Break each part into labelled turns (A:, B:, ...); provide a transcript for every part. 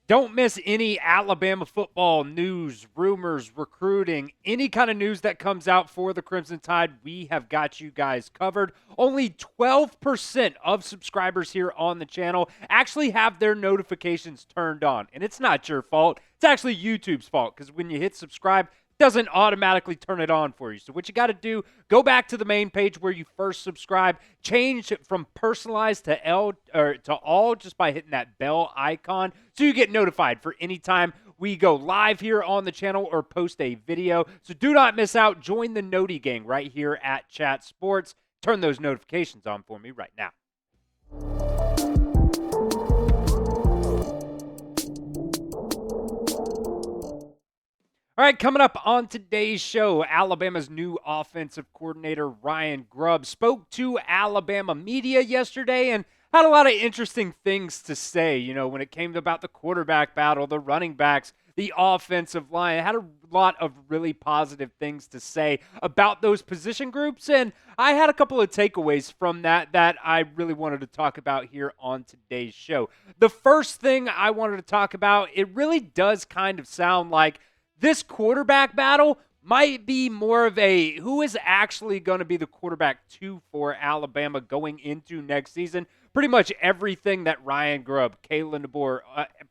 A: Don't miss any Alabama football news, rumors, recruiting, any kind of news that comes out for the Crimson Tide. We have got you guys covered. Only 12% of subscribers here on the channel actually have their notifications turned on. And it's not your fault. It's actually YouTube's fault because when you hit subscribe, doesn't automatically turn it on for you. So what you got to do, go back to the main page where you first subscribe, change it from personalized to all just by hitting that bell icon so you get notified for any time we go live here on the channel or post a video. So do not miss out. Join the NOTI Gang right here at Chat Sports. Turn those notifications on for me right now. All right, coming up on today's show, Alabama's new offensive coordinator, Ryan Grubb, spoke to Alabama media yesterday and had a lot of interesting things to say, when it came about the quarterback battle, the running backs, the offensive line. Had a lot of really positive things to say about those position groups, and I had a couple of takeaways from that I really wanted to talk about here on today's show. The first thing I wanted to talk about, it really does kind of sound like this quarterback battle might be more of a who is actually going to be the quarterback 2 for Alabama going into next season. Pretty much everything that Ryan Grubb, Keelon,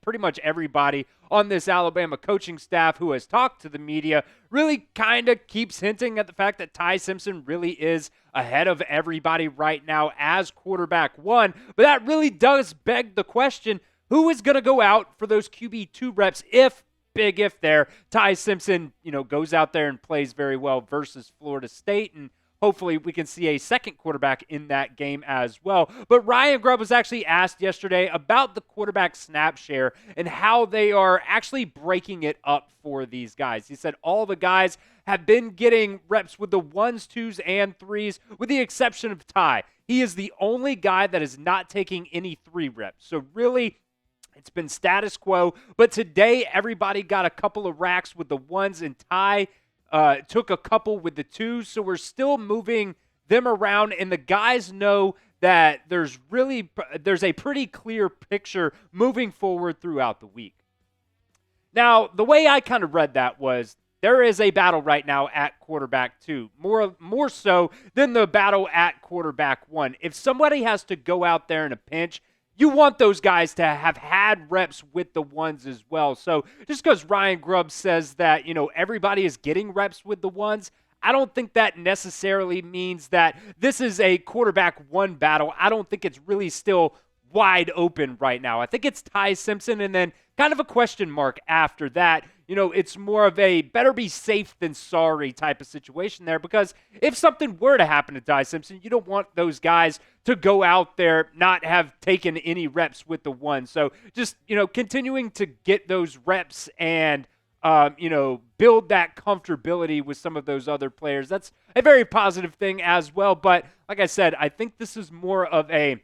A: pretty much everybody on this Alabama coaching staff who has talked to the media really kind of keeps hinting at the fact that Ty Simpson really is ahead of everybody right now as quarterback 1. But that really does beg the question, who is going to go out for those QB2 reps if big if there, Ty Simpson, goes out there and plays very well versus Florida State, and hopefully we can see a second quarterback in that game as well. But Ryan Grubb was actually asked yesterday about the quarterback snap share and how they are actually breaking it up for these guys. He said all the guys have been getting reps with the 1s, 2s, and 3s, with the exception of Ty. He is the only guy that is not taking any 3 reps. So really, it's been status quo, but today everybody got a couple of racks with the 1s, and Ty took a couple with the 2s, so we're still moving them around, and the guys know that there's a pretty clear picture moving forward throughout the week. Now, the way I kind of read that was there is a battle right now at quarterback 2, more so than the battle at quarterback 1. If somebody has to go out there in a pinch, you want those guys to have had reps with the 1s as well. So just because Ryan Grubb says that, everybody is getting reps with the 1s, I don't think that necessarily means that this is a quarterback 1 battle. I don't think it's really still wide open right now. I think it's Ty Simpson and then kind of a question mark after that. It's more of a better be safe than sorry type of situation there, because if something were to happen to Ty Simpson, you don't want those guys to go out there not have taken any reps with the 1. So just, continuing to get those reps and, build that comfortability with some of those other players. That's a very positive thing as well. But like I said, I think this is more of a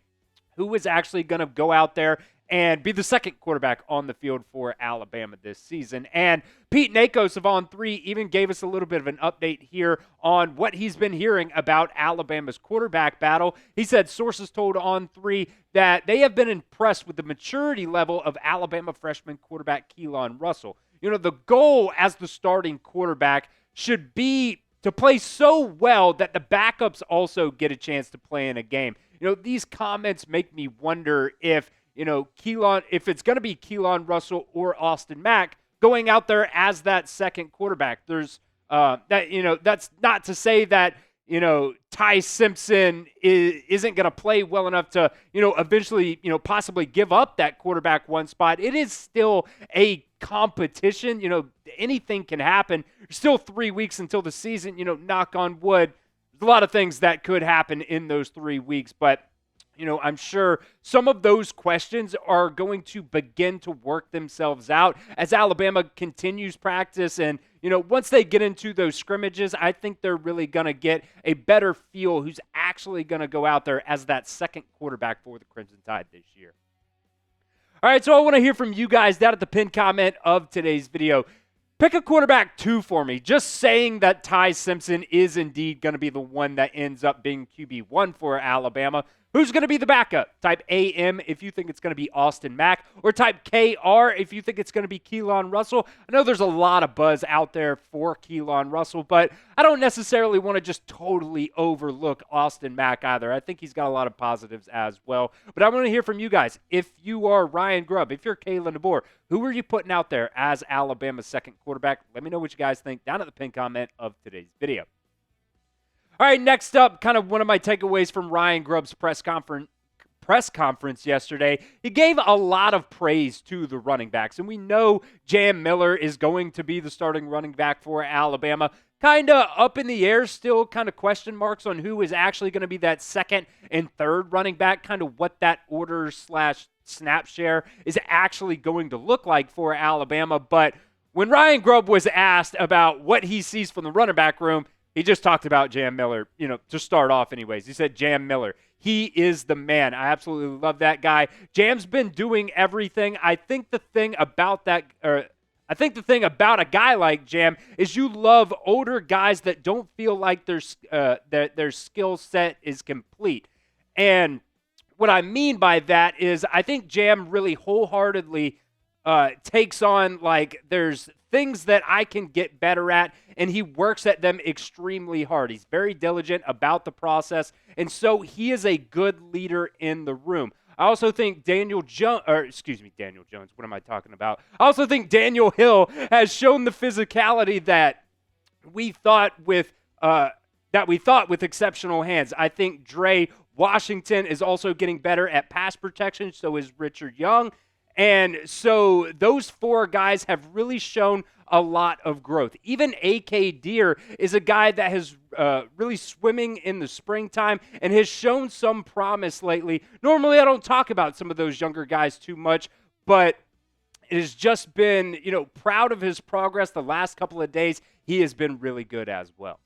A: who is actually going to go out there and be the second quarterback on the field for Alabama this season. And Pete Nakos of On3 even gave us a little bit of an update here on what he's been hearing about Alabama's quarterback battle. He said sources told On3 that they have been impressed with the maturity level of Alabama freshman quarterback Keelon Russell. The goal as the starting quarterback should be to play so well that the backups also get a chance to play in a game. These comments make me wonder if Keelon, if it's going to be Keelon Russell or Austin Mack going out there as that second quarterback. There's that's not to say that, Ty Simpson isn't going to play well enough to, eventually, possibly give up that quarterback 1 spot. It is still a competition. Anything can happen. There's still 3 weeks until the season, knock on wood. There's a lot of things that could happen in those 3 weeks, but I'm sure some of those questions are going to begin to work themselves out as Alabama continues practice. And, once they get into those scrimmages, I think they're really going to get a better feel who's actually going to go out there as that second quarterback for the Crimson Tide this year. All right, so I want to hear from you guys down at the pinned comment of today's video. Pick a quarterback 2 for me. Just saying that Ty Simpson is indeed going to be the one that ends up being QB1 for Alabama. Who's going to be the backup? Type AM if you think it's going to be Austin Mack, or type KR if you think it's going to be Keelon Russell. I know there's a lot of buzz out there for Keelon Russell, but I don't necessarily want to just totally overlook Austin Mack either. I think he's got a lot of positives as well. But I want to hear from you guys. If you are Ryan Grubb, if you're Kalen DeBoer, who are you putting out there as Alabama's second quarterback? Let me know what you guys think down at the pinned comment of today's video. All right, next up, kind of one of my takeaways from Ryan Grubb's press conference yesterday. He gave a lot of praise to the running backs, and we know Jaeden Miller is going to be the starting running back for Alabama. Kind of up in the air still, kind of question marks on who is actually going to be that second and third running back, kind of what that order/snap share is actually going to look like for Alabama. But when Ryan Grubb was asked about what he sees from the running back room, he just talked about Jaeden Miller, to start off anyways. He said Jaeden Miller. He is the man. I absolutely love that guy. Jam's been doing everything. I think the thing about a guy like Jam is you love older guys that don't feel like their skill set is complete. And what I mean by that is I think Jam really wholeheartedly takes on, like, there's things that I can get better at, and he works at them extremely hard. He's very diligent about the process, and so he is a good leader in the room. I also think Daniel Jones. What am I talking about? I also think Daniel Hill has shown the physicality that we thought with exceptional hands. I think Dre Washington is also getting better at pass protection. So is Richard Young. And so those four guys have really shown a lot of growth. Even A.K. Deer is a guy that has really swimming in the springtime and has shown some promise lately. Normally, I don't talk about some of those younger guys too much, but it has just been, proud of his progress the last couple of days. He has been really good as well.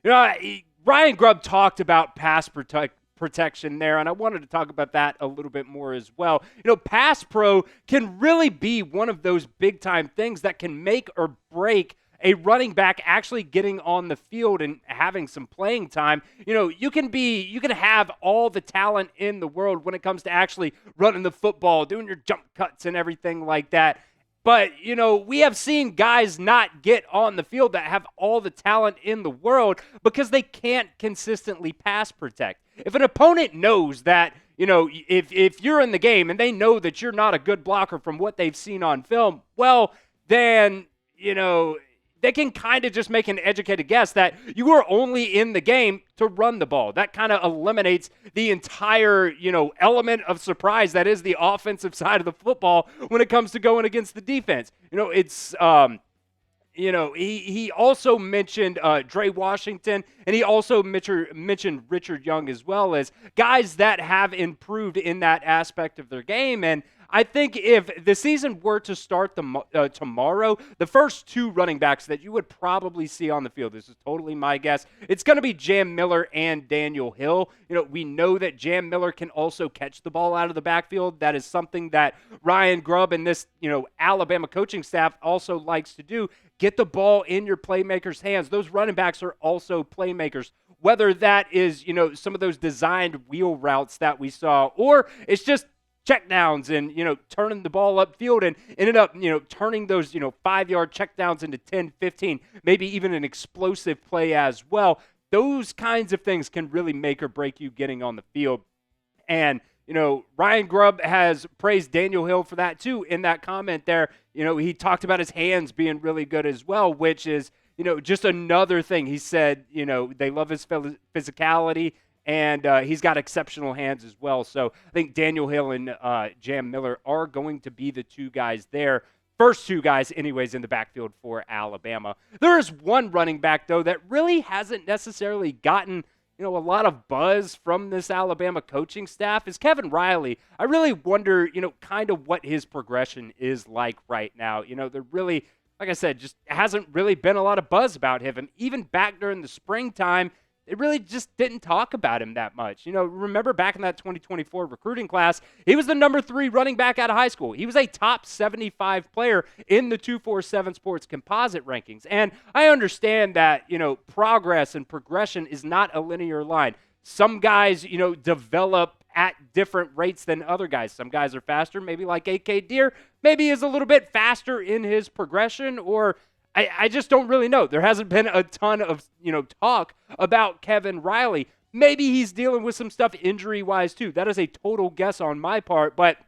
A: Ryan Grubb talked about pass protection there, and I wanted to talk about that a little bit more as well. Pass pro can really be one of those big-time things that can make or break a running back actually getting on the field and having some playing time. You can have all the talent in the world when it comes to actually running the football, doing your jump cuts and everything like that. But, we have seen guys not get on the field that have all the talent in the world because they can't consistently pass protect. If an opponent knows that, if you're in the game and they know that you're not a good blocker from what they've seen on film, well, then, they can kind of just make an educated guess that you are only in the game to run the ball. That kind of eliminates the entire, element of surprise that is the offensive side of the football when it comes to going against the defense. He also mentioned Dre Washington, and he also mentioned Richard Young as well as guys that have improved in that aspect of their game. And I think if the season were to start tomorrow, the first two running backs that you would probably see on the field, this is totally my guess, it's going to be Jaeden Miller and Daniel Hill. We know that Jaeden Miller can also catch the ball out of the backfield. That is something that Ryan Grubb and this, Alabama coaching staff also likes to do. Get the ball in your playmakers' hands. Those running backs are also playmakers. Whether that is, some of those designed wheel routes that we saw, or it's just checkdowns and, turning the ball upfield and ended up, turning those, 5-yard checkdowns into 10, 15, maybe even an explosive play as well. Those kinds of things can really make or break you getting on the field. And, Ryan Grubb has praised Daniel Hill for that too in that comment there. He talked about his hands being really good as well, which is, just another thing. He said, they love his physicality. And he's got exceptional hands as well. So I think Daniel Hill and Jaeden Miller are going to be the two guys there. First two guys, anyways, in the backfield for Alabama. There is one running back, though, that really hasn't necessarily gotten, a lot of buzz from this Alabama coaching staff is Kevin Riley. I really wonder, kind of what his progression is like right now. There really, like I said, just hasn't really been a lot of buzz about him. And even back during the springtime, it really just didn't talk about him that much. Remember back in that 2024 recruiting class, he was the number 3 running back out of high school. He was a top 75 player in the 247 Sports composite rankings. And I understand that, progress and progression is not a linear line. some guys, develop at different rates than other guys. Some guys are faster, maybe like AK Deer, maybe is a little bit faster in his progression, or I just don't really know. There hasn't been a ton of, talk about Kevin Riley. Maybe he's dealing with some stuff injury-wise too. That is a total guess on my part, but,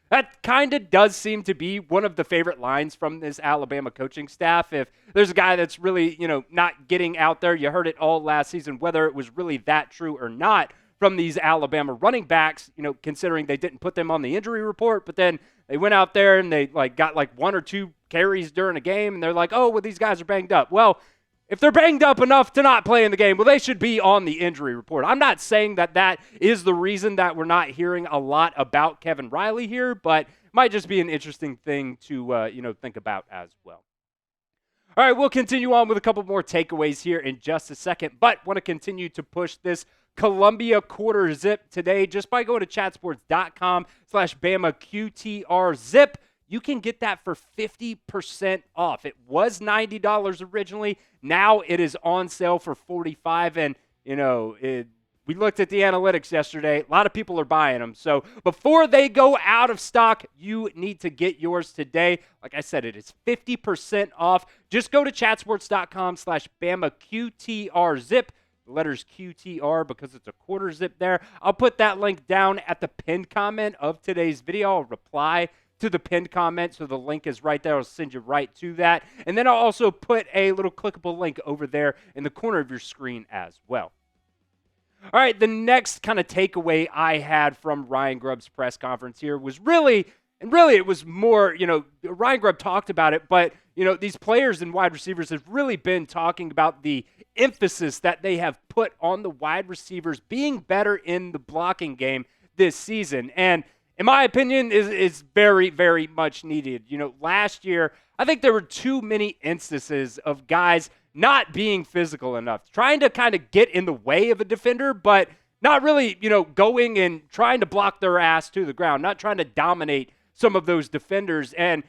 A: that kind of does seem to be one of the favorite lines from this Alabama coaching staff. If there's a guy that's really, not getting out there, you heard it all last season, whether it was really that true or not from these Alabama running backs, considering they didn't put them on the injury report, but then they went out there and they got 1 or 2 carries during a game, and they're like, oh, well, these guys are banged up. Well, if they're banged up enough to not play in the game, well, they should be on the injury report. I'm not saying that is the reason that we're not hearing a lot about Kevin Riley here, but it might just be an interesting thing to, think about as well. All right, we'll continue on with a couple more takeaways here in just a second, but want to continue to push this Columbia quarter zip today just by going to chatsports.com/BamaQTR zip. You can get that for 50% off. It was $90 originally. Now it is on sale for $45. And, we looked at the analytics yesterday. A lot of people are buying them. So before they go out of stock, you need to get yours today. Like I said, it is 50% off. Just go to chatsports.com/BamaQTR zip. The letters QTR because it's a quarter zip there. I'll put that link down at the pinned comment of today's video. I'll reply to the pinned comment, so the link is right there. I'll send you right to that. And then I'll also put a little clickable link over there in the corner of your screen as well. All right, the next kind of takeaway I had from Ryan Grubb's press conference here was really it was more, Ryan Grubb talked about it, but, these players and wide receivers have really been talking about the emphasis that they have put on the wide receivers being better in the blocking game this season. And in my opinion, is very, very much needed. Last year, I think there were too many instances of guys not being physical enough, trying to kind of get in the way of a defender, but not really, going and trying to block their ass to the ground, not trying to dominate some of those defenders. And,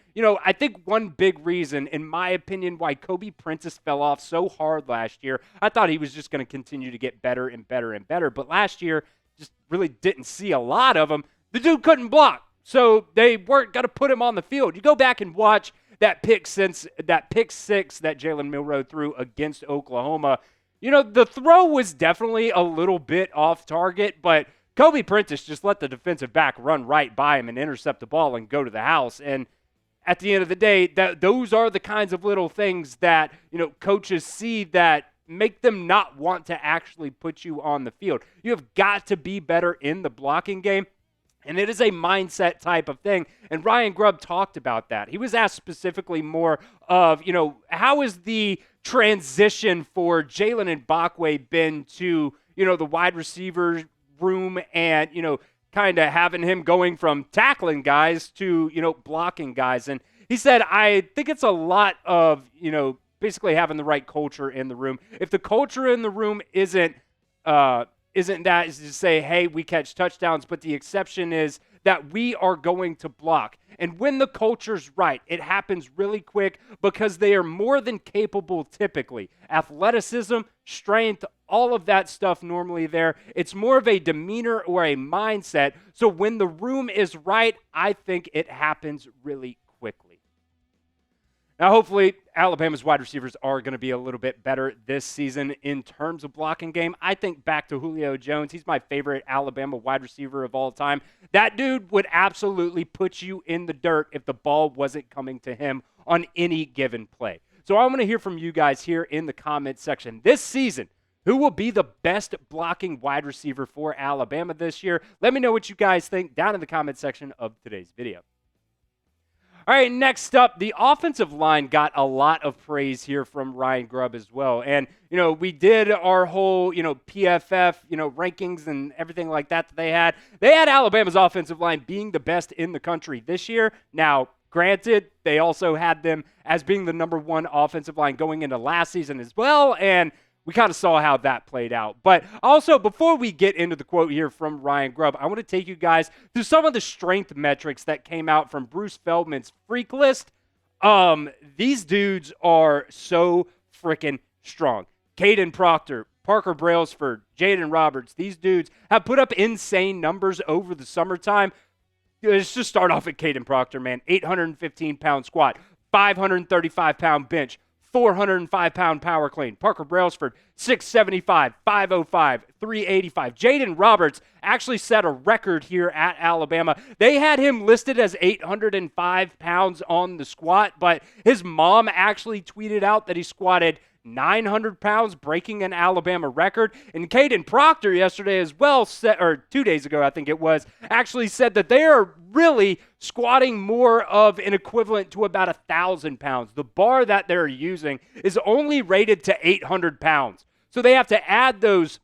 A: I think one big reason, in my opinion, why Kobe Prentice fell off so hard last year, I thought he was just going to continue to get better and better and better. But last year, just really didn't see a lot of him. The dude couldn't block, so they weren't going to put him on the field. You go back and watch that pick six that Jalen Milroe threw against Oklahoma. The throw was definitely a little bit off target, but Kobe Prentice just let the defensive back run right by him and intercept the ball and go to the house. And at the end of the day, those are the kinds of little things that, coaches see that make them not want to actually put you on the field. You have got to be better in the blocking game. And it is a mindset type of thing. And Ryan Grubb talked about that. He was asked specifically more of, how is the transition for Jalen Mbakwe been to, the wide receiver room and, kind of having him going from tackling guys to, blocking guys. And he said, I think it's a lot of, basically having the right culture in the room. If the culture in the room isn't that is to say, hey, we catch touchdowns, but the exception is that we are going to block. And when the culture's right, it happens really quick because they are more than capable typically. Athleticism, strength, all of that stuff normally there. It's more of a demeanor or a mindset. So when the room is right, I think it happens really quickly. Now, hopefully, Alabama's wide receivers are going to be a little bit better this season in terms of blocking game. I think back to Julio Jones. He's my favorite Alabama wide receiver of all time. That dude would absolutely put you in the dirt if the ball wasn't coming to him on any given play. So I want to hear from you guys here in the comments section. This season, who will be the best blocking wide receiver for Alabama this year? Let me know what you guys think down in the comment section of today's video. All right, next up, the offensive line got a lot of praise here from Ryan Grubb as well. And, we did our whole, PFF, rankings and everything like that they had. They had Alabama's offensive line being the best in the country this year. Now, granted, they also had them as being the number one offensive line going into last season as well. And we kind of saw how that played out. But also, before we get into the quote here from Ryan Grubb, I want to take you guys through some of the strength metrics that came out from Bruce Feldman's freak list. These dudes are so freaking strong. Jaeden Proctor, Parker Brailsford, Jaeden Roberts, these dudes have put up insane numbers over the summertime. Let's just start off at Kadyn Proctor, man. 815-pound squat, 535-pound bench, 405-pound power clean. Parker Brailsford, 675, 505, 385. Jaeden Roberts actually set a record here at Alabama. They had him listed as 805 pounds on the squat, but his mom actually tweeted out that he squatted 900 pounds, breaking an Alabama record. And Kadyn Proctor yesterday as well, or 2 days ago, I think it was, actually said that they are really squatting more of an equivalent to about 1,000 pounds. The bar that they're using is only rated to 800 pounds. So they have to add those,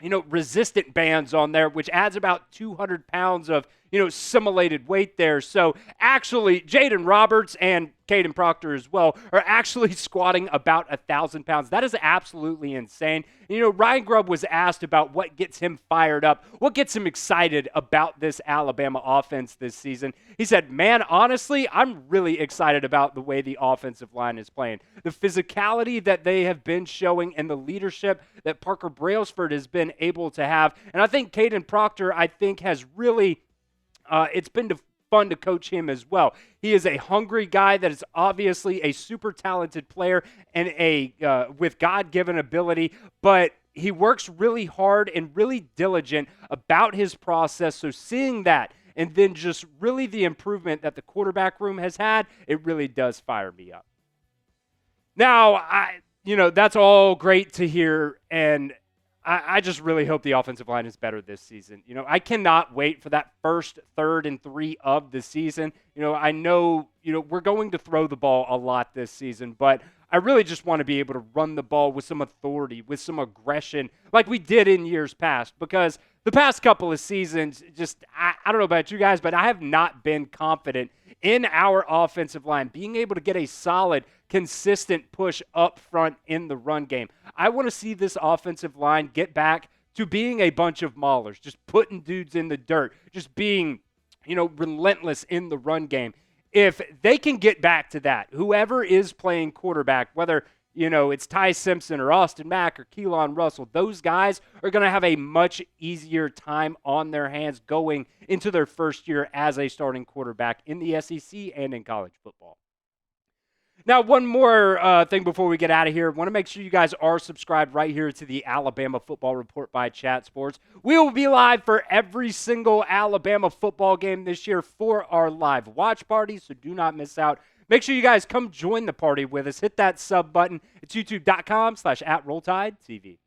A: resistant bands on there, which adds about 200 pounds of, simulated weight there. So actually, Jaeden Roberts and Kadyn Proctor as well are actually squatting about 1,000 pounds. That is absolutely insane. Ryan Grubb was asked about what gets him fired up, what gets him excited about this Alabama offense this season. He said, man, honestly, I'm really excited about the way the offensive line is playing. The physicality that they have been showing and the leadership that Parker Brailsford has been able to have. And I think Kadyn Proctor, has really it's been fun to coach him as well. He is a hungry guy that is obviously a super talented player and with God-given ability, but he works really hard and really diligent about his process. So seeing that and then just really the improvement that the quarterback room has had, it really does fire me up. Now, that's all great to hear, and I just really hope the offensive line is better this season. I cannot wait for that first, 3rd, and 3 of the season. I know, we're going to throw the ball a lot this season, but I really just want to be able to run the ball with some authority, with some aggression, like we did in years past, because the past couple of seasons, I don't know about you guys, but I have not been confident in our offensive line, being able to get a solid, consistent push up front in the run game. I want to see this offensive line get back to being a bunch of maulers, just putting dudes in the dirt, just being, relentless in the run game. If they can get back to that, whoever is playing quarterback, whether it's Ty Simpson or Austin Mack or Keelon Russell, those guys are going to have a much easier time on their hands going into their first year as a starting quarterback in the SEC and in college football. Now, one more thing before we get out of here. I want to make sure you guys are subscribed right here to the Alabama Football Report by Chat Sports. We will be live for every single Alabama football game this year for our live watch party, so do not miss out. Make sure you guys come join the party with us. Hit that sub button. It's youtube.com/@RollTideTV.